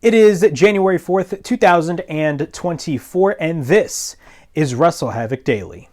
It is January 4th, 2024, and this is WrestleHavoc Daily.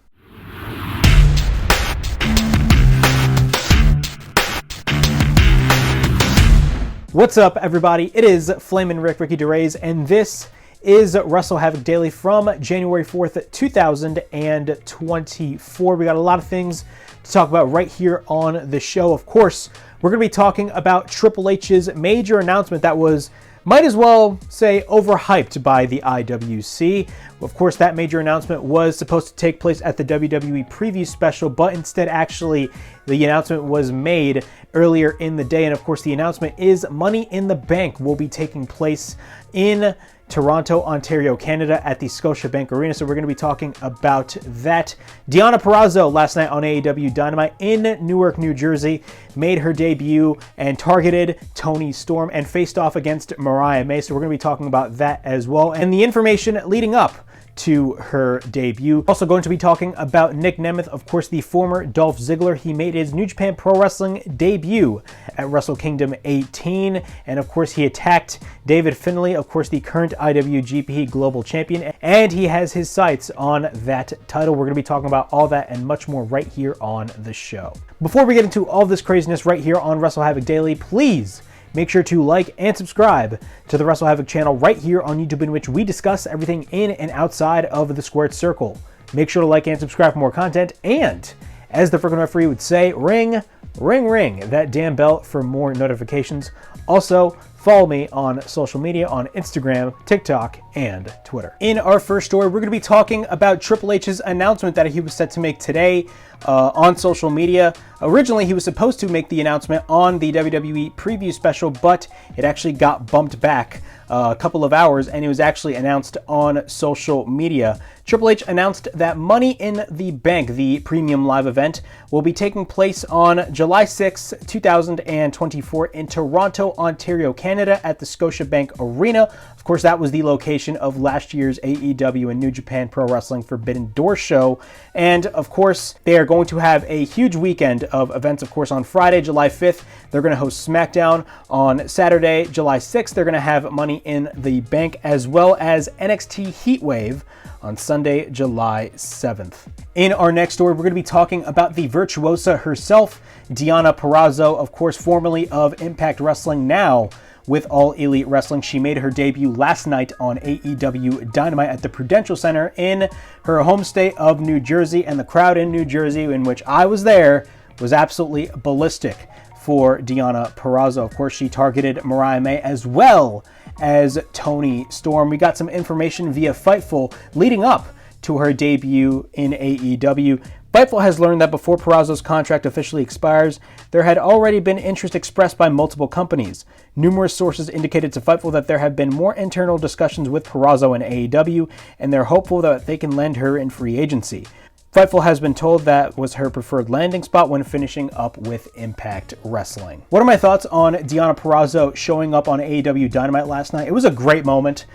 What's up, everybody? It is Flamin' Ricky DeRays, and this is WrestleHavoc Daily from January 4th, 2024. We got a lot of things to talk about right here on the show. Of course, we're going to be talking about Triple H's major announcement that was, might as well say, overhyped by the IWC. Of course, that major announcement was supposed to take place at the WWE preview special, but instead, actually, the announcement was made earlier in the day. And of course, the announcement is Money in the Bank will be taking place in Toronto, Ontario, Canada at the Scotiabank Arena. So we're going to be talking about that. Deonna Purrazzo last night on AEW Dynamite in Newark, New Jersey, made her debut and targeted Toni Storm and faced off against Mariah May. So we're going to be talking about that as well, and the information leading up to her debut. Also going to be talking about Nic Nemeth, of course, the former Dolph Ziggler. He made his New Japan Pro Wrestling debut at Wrestle Kingdom 18, and of course he attacked David Finlay, of course the current IWGP Global Champion, and he has his sights on that title. We're going to be talking about all that and much more right here on the show. Before we get into all this craziness right here on WrestleHavoc Daily, please make sure to like and subscribe to the WrestleHavoc channel right here on YouTube, in which we discuss everything in and outside of the squared circle. Make sure to like and subscribe for more content, and as the freaking referee would say, ring, ring, ring that damn bell for more notifications. Also, follow me on social media on Instagram, TikTok, and Twitter. In our first story, we're going to be talking about Triple H's announcement that he was set to make today on social media. Originally, he was supposed to make the announcement on the WWE preview special, but it actually got bumped back a couple of hours, and it was actually announced on social media. Triple H announced that Money in the Bank, the premium live event, will be taking place on July 6, 2024 in Toronto, Ontario, Canada at the Scotiabank Arena. Of course, that was the location of last year's AEW and New Japan Pro Wrestling Forbidden Door show. And of course, they are going to have a huge weekend of events. Of course, on Friday, July 5th, they're going to host SmackDown. On Saturday, July 6th, they're going to have Money in the Bank, as well as NXT Heatwave on Sunday, July 7th. In our next story, we're going to be talking about the virtuosa herself, Deonna Purrazzo, of course, formerly of Impact Wrestling, now with All Elite Wrestling. She made her debut last night on AEW Dynamite at the Prudential Center in her home state of New Jersey, and the crowd in New Jersey, in which I was there, was absolutely ballistic for Deonna Purrazzo. Of course, she targeted Mariah May as well as Toni Storm. We got some information via Fightful leading up to her debut in AEW. Fightful has learned that before Purrazzo's contract officially expires, there had already been interest expressed by multiple companies. Numerous sources indicated to Fightful that there have been more internal discussions with Purrazzo and AEW, and they're hopeful that they can land her in free agency. Fightful has been told that was her preferred landing spot when finishing up with Impact Wrestling. What are my thoughts on Deonna Purrazzo showing up on AEW Dynamite last night? It was a great moment.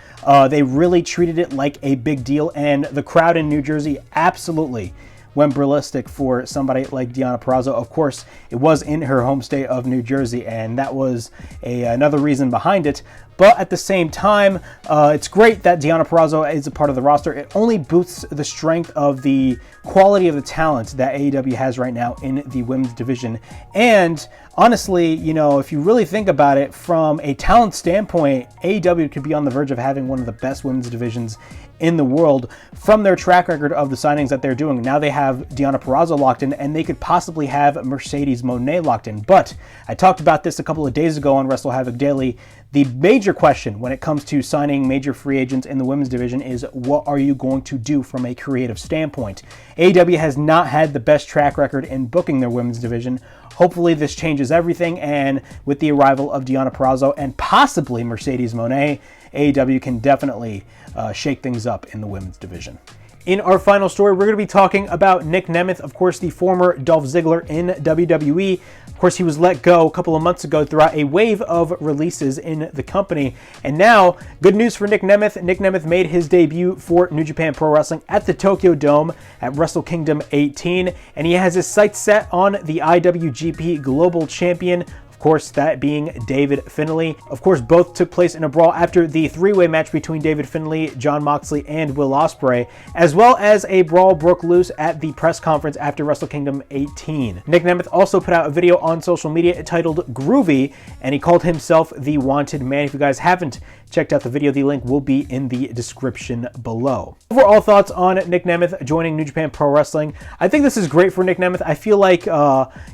They really treated it like a big deal, and the crowd in New Jersey absolutely went ballistic for somebody like Deonna Purrazzo. Of course, it was in her home state of New Jersey, and that was another reason behind it. But at the same time, it's great that Deonna Purrazzo is a part of the roster. It only boosts the strength of the quality of the talent that AEW has right now in the women's division. And honestly, you know, if you really think about it from a talent standpoint, AEW could be on the verge of having one of the best women's divisions in the world from their track record of the signings that they're doing. Now they have Deonna Purrazzo locked in, and they could possibly have Mercedes Moné locked in. But I talked about this a couple of days ago on WrestleHavoc Daily. The major question when it comes to signing major free agents in the women's division is, what are you going to do from a creative standpoint? AEW has not had the best track record in booking their women's division. Hopefully this changes everything, and with the arrival of Deonna Purrazzo and possibly Mercedes Moné, AEW can definitely shake things up in the women's division. In our final story, we're going to be talking about Nic Nemeth, of course, the former Dolph Ziggler in WWE. Of course, he was let go a couple of months ago throughout a wave of releases in the company. And now, good news for Nic Nemeth. Nic Nemeth made his debut for New Japan Pro Wrestling at the Tokyo Dome at Wrestle Kingdom 18. And he has his sights set on the IWGP Global Champion. Of course, that being David Finlay. Of course, both took place in a brawl after the three-way match between David Finlay, Jon Moxley, and Will Ospreay, as well as a brawl broke loose at the press conference after Wrestle Kingdom 18. Nic Nemeth also put out a video on social media titled Groovy, and he called himself the Wanted Man. If you guys haven't checked out the video, the link will be in the description below. Overall thoughts on Nic Nemeth joining New Japan Pro Wrestling. I think this is great for Nic Nemeth. I feel like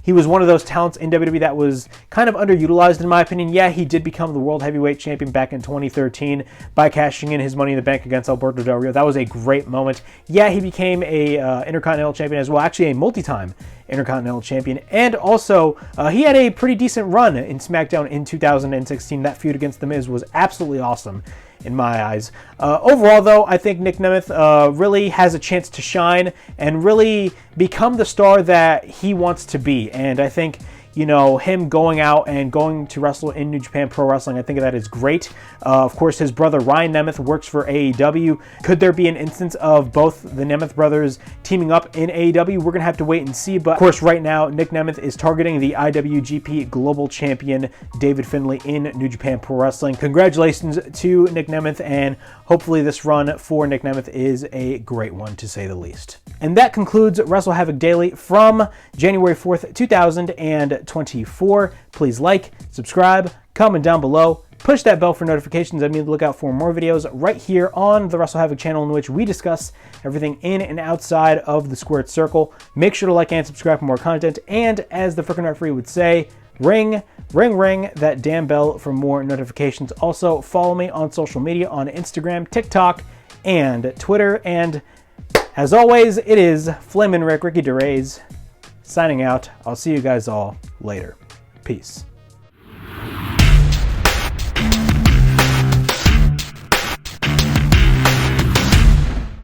he was one of those talents in WWE that was kind of underutilized in my opinion. Yeah, he did become the World Heavyweight Champion back in 2013 by cashing in his Money in the Bank against Alberto Del Rio. That was a great moment. Yeah, he became a Intercontinental Champion as well, actually a multi-time Intercontinental Champion, and also he had a pretty decent run in SmackDown in 2016. That feud against The Miz was absolutely awesome in my eyes. Overall, though, I think Nic Nemeth really has a chance to shine and really become the star that he wants to be, and I think, you know, him going out and going to wrestle in New Japan Pro Wrestling, I think that is great. Of course, his brother Ryan Nemeth works for AEW. Could there be an instance of both the Nemeth brothers teaming up in AEW? We're going to have to wait and see. But of course, right now, Nic Nemeth is targeting the IWGP Global Champion David Finlay in New Japan Pro Wrestling. Congratulations to Nic Nemeth, and hopefully this run for Nic Nemeth is a great one, to say the least. And that concludes WrestleHavoc Daily from January 4th, 2024. Please like, subscribe, comment down below, push that bell for notifications. I'm going to look out for more videos right here on the WrestleHavoc channel, in which we discuss everything in and outside of the squared circle. Make sure to like and subscribe for more content. And as the frickin' referee would say, ring, ring, ring that damn bell for more notifications. Also, follow me on social media on Instagram, TikTok, and Twitter. And as always, it is Flamin' Rick, Ricky DeRays, signing out. I'll see you guys all later. Peace.